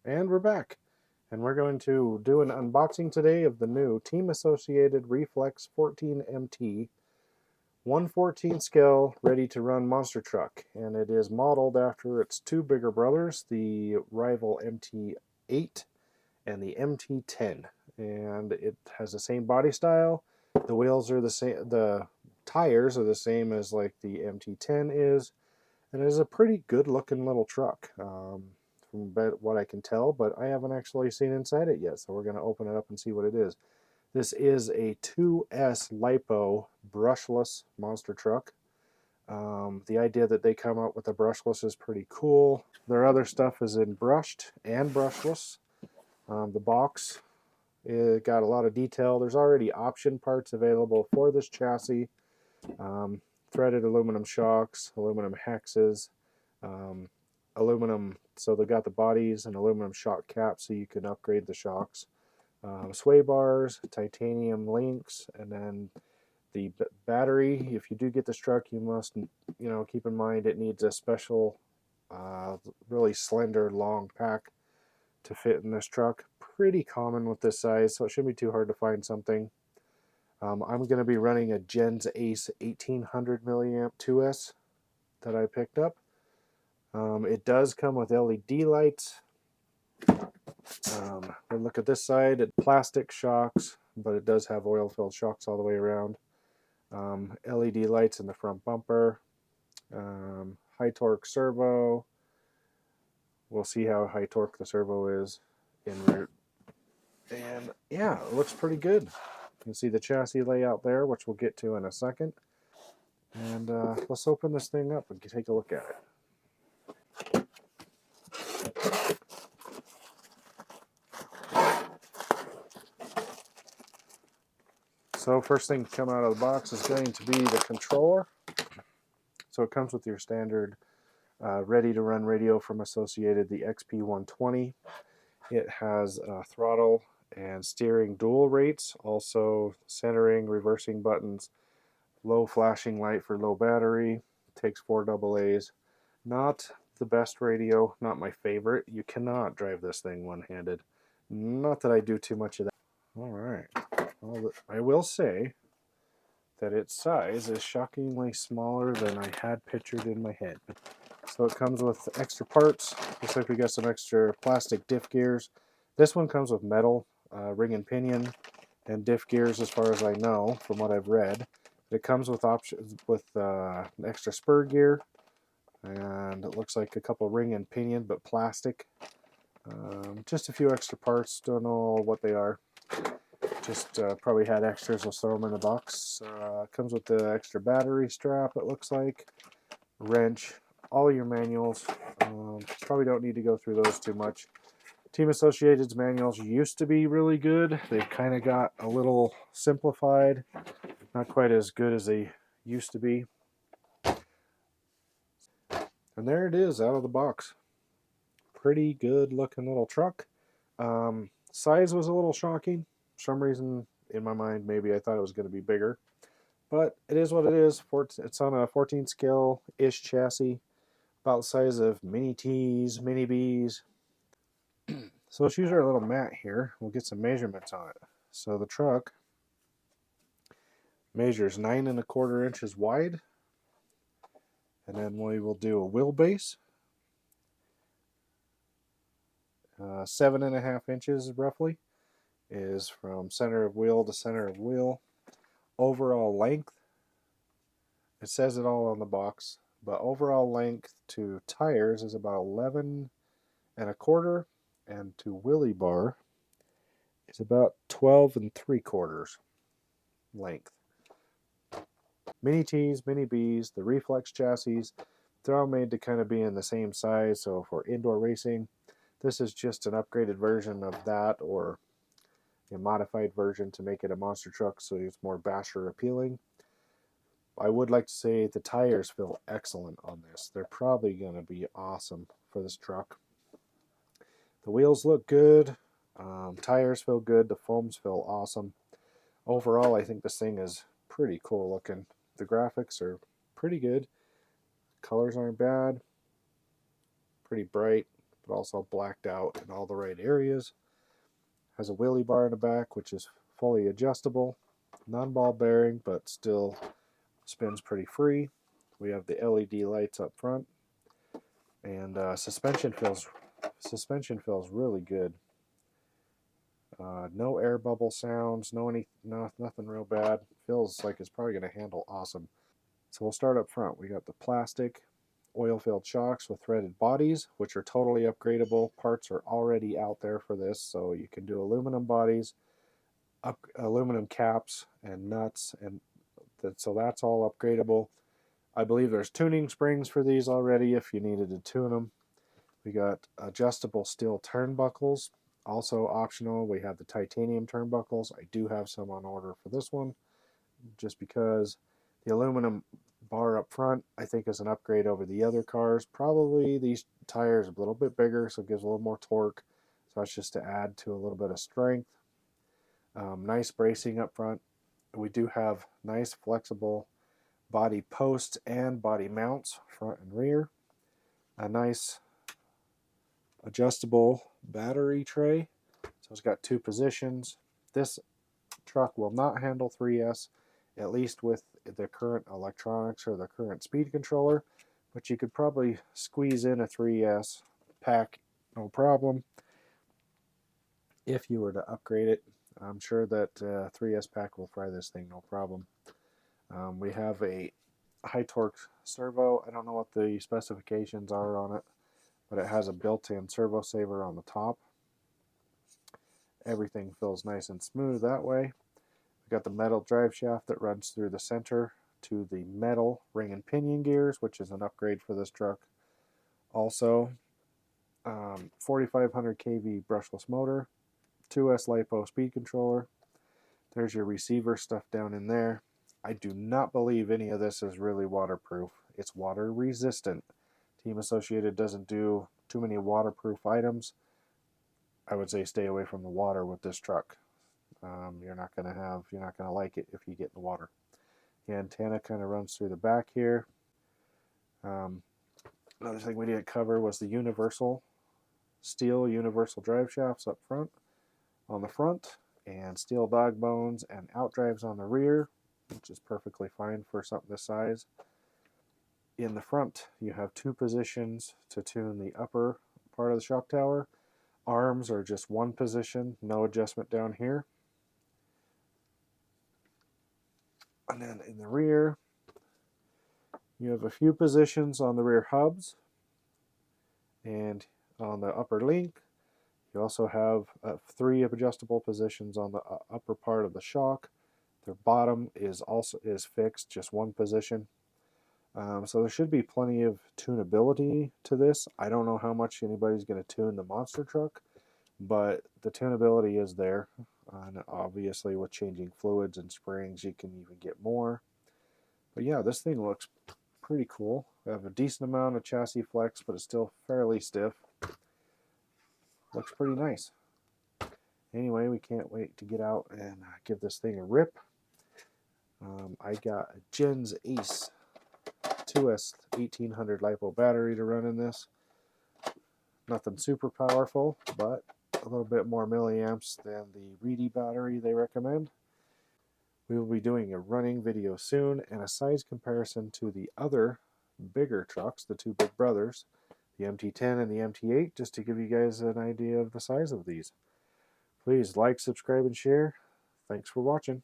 And we're back. And we're going to do an unboxing today of the new Team Associated Reflex 14 MT 1/14 scale ready to run monster truck. And it is modeled after its two bigger brothers, the rival MT8 and the MT10. And it has the same body style. The wheels are the same, the tires are the same as like the MT10 is. And it is a pretty good looking little truck. From what I can tell, but I haven't actually seen inside it yet, so we're going to open it up and see what it is. This is a 2S LiPo brushless monster truck. The idea that they come out with a brushless is pretty cool. Their other stuff is in brushed and brushless. The box, it got a lot of detail. There's already option parts available for this chassis. Threaded aluminum shocks, aluminum hexes, aluminum, so they got the bodies and aluminum shock caps so you can upgrade the shocks, sway bars, titanium links, and then the battery. If you do get this truck, you must keep in mind it needs a special really slender long pack to fit in this truck. Pretty common with this size, so it shouldn't be too hard to find something. I'm going to be running a Gens Ace 1800 milliamp 2S that I picked up. It does come with LED lights. We'll look at this side. It's plastic shocks, but it does have oil-filled shocks all the way around. LED lights in the front bumper. High torque servo. We'll see how high torque the servo is in route. And yeah, it looks pretty good. You can see the chassis layout there, which we'll get to in a second. And let's open this thing up and take a look at it. So first thing to come out of the box is going to be the controller. So it comes with your standard ready-to-run radio from Associated, the XP120. It has throttle and steering dual rates, also centering, reversing buttons, low flashing light for low battery, takes 4 AA's. Not the best radio, not my favorite. You cannot drive this thing one-handed. Not that I do too much of that. All right. Well, I will say that its size is shockingly smaller than I had pictured in my head. So it comes with extra parts. Looks like we got some extra plastic diff gears. This one comes with metal ring and pinion and diff gears, as far as I know from what I've read. It comes with options with an extra spur gear, and it looks like a couple ring and pinion, but plastic. Just a few extra parts. Don't know what they are. Just probably had extras. We'll throw them in the box. Comes with the extra battery strap, it looks like, wrench, all of your manuals. Probably don't need to go through those too much. Team Associated's manuals used to be really good. They've kind of got a little simplified, not quite as good as they used to be. And there it is out of the box. Pretty good looking little truck. Size was a little shocking. For some reason, in my mind, maybe I thought it was going to be bigger. But it is what it is. It's on a 14 scale-ish chassis, about the size of Mini T's, Mini B's. So let's use our little mat here. We'll get some measurements on it. So the truck measures 9 1/4 inches wide. And then we will do a wheelbase. 7.5 inches roughly is from center of wheel to center of wheel. Overall length, it says it all on the box, but overall length to tires is about 11 1/4, and to wheelie bar is about 12 3/4 length. Mini T's, Mini B's, the Reflex chassis, they're all made to kind of be in the same size, so for indoor racing, this is just an upgraded version of that, or a modified version to make it a monster truck so it's more basher appealing. I would like to say the tires feel excellent on this. They're probably going to be awesome for this truck. The wheels look good. Tires feel good. The foams feel awesome. Overall, I think this thing is pretty cool looking. The graphics are pretty good. Colors aren't bad. Pretty bright. but also blacked out in all the right areas. Has a wheelie bar in the back, which is fully adjustable. Non-ball bearing, but still spins pretty free. We have the LED lights up front, and suspension feels really good. No air bubble sounds, nothing real bad. Feels like it's probably going to handle awesome. So we'll start up front. We got the plastic oil-filled shocks with threaded bodies, which are totally upgradable. Parts are already out there for this, so you can do aluminum bodies, aluminum caps, and nuts, and so that's all upgradable. I believe there's tuning springs for these already if you needed to tune them. We got adjustable steel turnbuckles, also optional. We have the titanium turnbuckles. I do have some on order for this one, just because the aluminum bar up front I think is an upgrade over the other cars. Probably these tires are a little bit bigger, so it gives a little more torque. So that's just to add to a little bit of strength. Nice bracing up front. We do have nice flexible body posts and body mounts, front and rear. A nice adjustable battery tray. So it's got 2 positions. This truck will not handle 3S, at least with the current electronics or the current speed controller, but you could probably squeeze in a 3S pack, no problem, if you were to upgrade it. I'm sure that 3S pack will fry this thing, no problem. We have a high torque servo. I don't know what the specifications are on it, but it has a built-in servo saver on the top. Everything feels nice and smooth that way. We've got the metal drive shaft that runs through the center to the metal ring and pinion gears, which is an upgrade for this truck. Also, 4500 kV brushless motor, 2S LiPo speed controller. There's your receiver stuff down in there. I do not believe any of this is really waterproof. It's water resistant. Team Associated doesn't do too many waterproof items. I would say stay away from the water with this truck. You're not gonna like it if you get in the water. The antenna kind of runs through the back here. Another thing we didn't cover was the steel universal drive shafts up front, on the front, and steel dog bones and outdrives on the rear, which is perfectly fine for something this size. In the front, you have 2 positions to tune the upper part of the shock tower. Arms are just 1 position, no adjustment down here. And then in the rear, you have a few positions on the rear hubs, and on the upper link, you also have 3 adjustable positions on the upper part of the shock. The bottom is fixed, just 1 position. So there should be plenty of tunability to this. I don't know how much anybody's going to tune the monster truck, but the tunability is there. And obviously with changing fluids and springs, you can even get more. But yeah, this thing looks pretty cool. We have a decent amount of chassis flex, but it's still fairly stiff. Looks pretty nice. Anyway, we can't wait to get out and give this thing a rip. I got a Gens Ace 2S 1800 LiPo battery to run in this. Nothing super powerful, but a little bit more milliamps than the Reedy battery they recommend. We will be doing a running video soon and a size comparison to the other bigger trucks, the 2 big brothers, the MT10 and the MT8, just to give you guys an idea of the size of these. Please like, subscribe, and share. Thanks for watching.